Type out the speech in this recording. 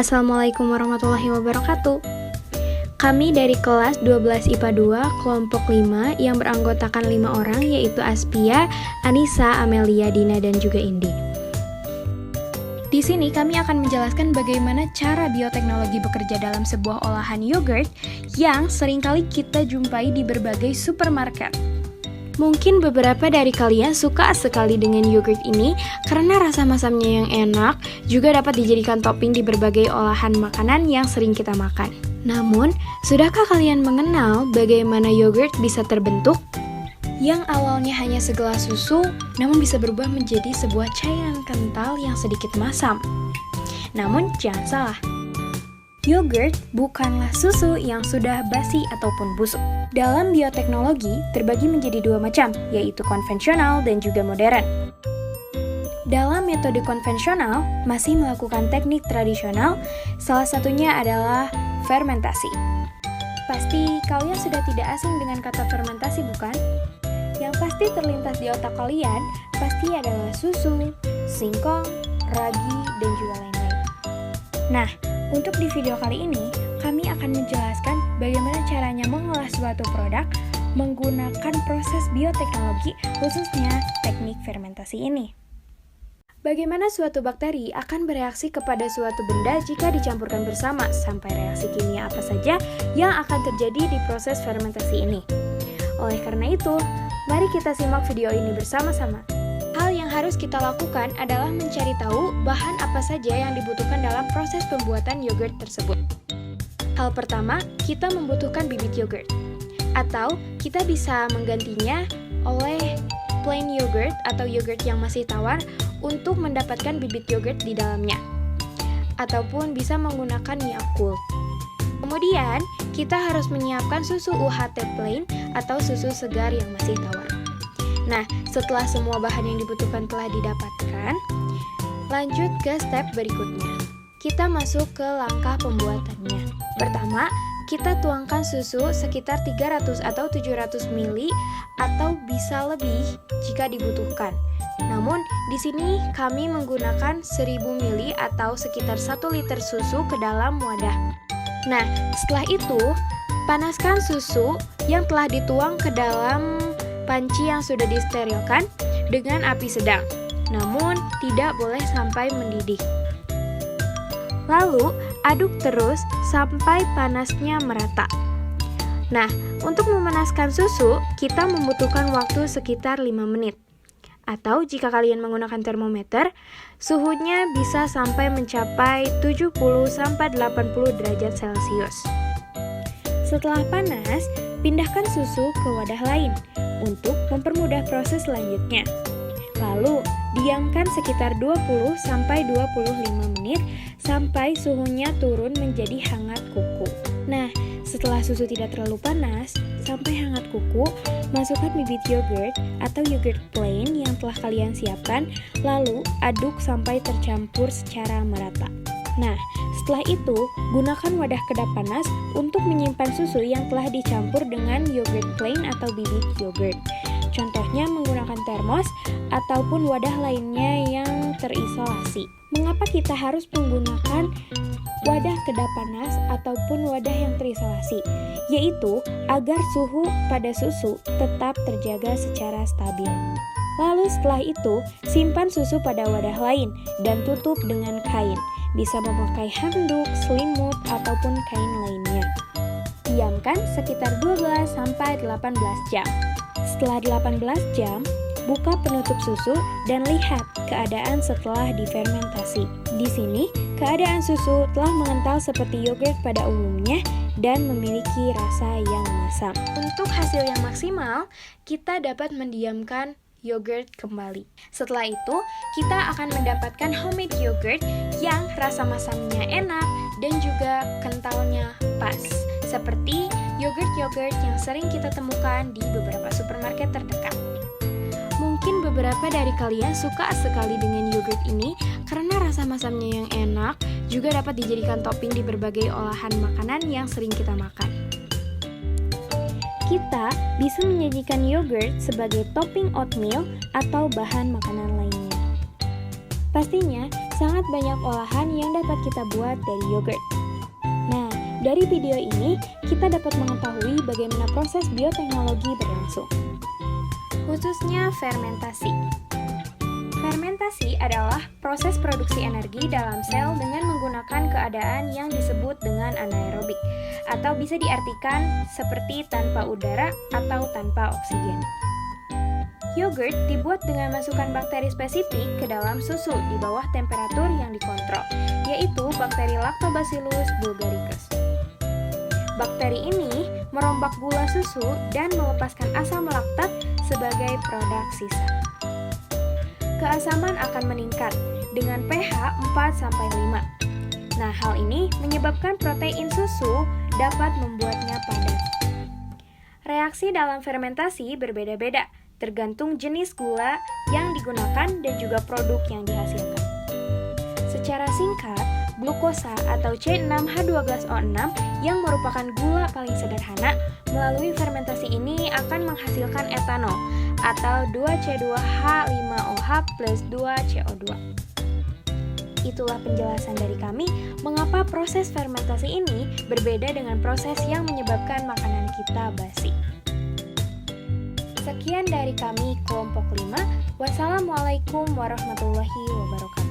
Assalamualaikum warahmatullahi wabarakatuh. Kami dari kelas 12 IPA 2, kelompok 5 yang beranggotakan 5 orang, yaitu Aspia, Anissa, Amelia, Dina, dan juga Indi. Di sini kami akan menjelaskan bagaimana cara bioteknologi bekerja dalam sebuah olahan yogurt yang seringkali kita jumpai di berbagai supermarket. Mungkin beberapa dari kalian suka sekali dengan yogurt ini karena rasa masamnya yang enak, juga dapat dijadikan topping di berbagai olahan makanan yang sering kita makan. Namun, sudahkah kalian mengenal bagaimana yogurt bisa terbentuk? Yang awalnya hanya segelas susu, namun bisa berubah menjadi sebuah cairan kental yang sedikit masam. Namun, jangan salah. Yogurt bukanlah susu yang sudah basi ataupun busuk. Dalam bioteknologi terbagi menjadi dua macam, yaitu konvensional dan juga modern. Dalam metode konvensional, masih melakukan teknik tradisional, salah satunya adalah fermentasi. Pasti kalian sudah tidak asing dengan kata fermentasi, bukan? Yang pasti terlintas di otak kalian pasti adalah susu, singkong, ragi, dan juga lain-lain. Nah, untuk di video kali ini, kami akan menjelaskan bagaimana caranya mengolah suatu produk menggunakan proses bioteknologi, khususnya teknik fermentasi ini. Bagaimana suatu bakteri akan bereaksi kepada suatu benda jika dicampurkan bersama, sampai reaksi kimia apa saja yang akan terjadi di proses fermentasi ini. Oleh karena itu, mari kita simak video ini bersama-sama. Hal yang harus kita lakukan adalah mencari tahu bahan apa saja yang dibutuhkan dalam proses pembuatan yogurt tersebut. Hal pertama, kita membutuhkan bibit yogurt. Atau kita bisa menggantinya oleh plain yogurt atau yogurt yang masih tawar untuk mendapatkan bibit yogurt di dalamnya. Ataupun bisa menggunakan Yakult. Kemudian, kita harus menyiapkan susu UHT plain atau susu segar yang masih tawar. Nah, setelah semua bahan yang dibutuhkan telah didapatkan, lanjut ke step berikutnya. Kita masuk ke langkah pembuatannya. Pertama, kita tuangkan susu sekitar 300 atau 700 ml atau bisa lebih jika dibutuhkan. Namun, di sini kami menggunakan 1000 ml atau sekitar 1 liter susu ke dalam wadah. Nah, setelah itu, panaskan susu yang telah dituang ke dalam panci yang sudah disterilkan dengan api sedang, namun tidak boleh sampai mendidih. Lalu, aduk terus sampai panasnya merata. Nah, untuk memanaskan susu, kita membutuhkan waktu sekitar 5 menit. Atau jika kalian menggunakan termometer, suhunya bisa sampai mencapai 70-80 derajat Celcius. Setelah panas, pindahkan susu ke wadah lain untuk mempermudah proses selanjutnya. Lalu, diamkan sekitar 20-25 menit sampai suhunya turun menjadi hangat kuku. Nah, setelah susu tidak terlalu panas sampai hangat kuku, masukkan bibit yogurt atau yogurt plain yang telah kalian siapkan, lalu aduk sampai tercampur secara merata. Nah, setelah itu, gunakan wadah kedap panas untuk menyimpan susu yang telah dicampur dengan yogurt plain atau bibit yogurt. Contohnya menggunakan termos ataupun wadah lainnya yang terisolasi. Mengapa kita harus menggunakan wadah kedap panas ataupun wadah yang terisolasi? Yaitu agar suhu pada susu tetap terjaga secara stabil. Lalu setelah itu, simpan susu pada wadah lain dan tutup dengan kain. Bisa memakai handuk, selimut, ataupun kain lainnya. Diamkan sekitar 12-18 jam. Setelah 18 jam, buka penutup susu dan lihat keadaan setelah difermentasi. Di sini, keadaan susu telah mengental seperti yogurt pada umumnya dan memiliki rasa yang masam. Untuk hasil yang maksimal, kita dapat mendiamkan yogurt kembali. Setelah itu, kita akan mendapatkan homemade yogurt yang rasa masamnya enak dan juga kentalnya pas, seperti yogurt-yogurt yang sering kita temukan di beberapa supermarket terdekat. Mungkin beberapa dari kalian suka sekali dengan yogurt ini karena rasa masamnya yang enak, juga dapat dijadikan topping di berbagai olahan makanan yang sering kita makan. Kita bisa menyajikan yogurt sebagai topping oatmeal atau bahan makanan lainnya. Pastinya, sangat banyak olahan yang dapat kita buat dari yogurt. Nah, dari video ini, kita dapat mengetahui bagaimana proses bioteknologi berlangsung. Khususnya fermentasi. Fermentasi adalah proses produksi energi dalam sel dengan menggunakan keadaan yang disebut dengan anaerobik, atau bisa diartikan seperti tanpa udara atau tanpa oksigen. Yogurt dibuat dengan masukkan bakteri spesifik ke dalam susu di bawah temperatur yang dikontrol, yaitu bakteri Lactobacillus bulgaricus. Bakteri ini merombak gula susu dan melepaskan asam laktat sebagai produk sisa. Keasaman akan meningkat dengan pH 4-5. Nah, hal ini menyebabkan protein susu dapat membuatnya padat. Reaksi dalam fermentasi berbeda-beda, tergantung jenis gula yang digunakan dan juga produk yang dihasilkan. Secara singkat, glukosa atau C6H12O6 yang merupakan gula paling sederhana melalui fermentasi ini akan menghasilkan etanol atau 2C2H5OH plus 2CO2. Itulah penjelasan dari kami mengapa proses fermentasi ini berbeda dengan proses yang menyebabkan makanan kita basi. Sekian dari kami kelompok 5. Wassalamualaikum warahmatullahi wabarakatuh.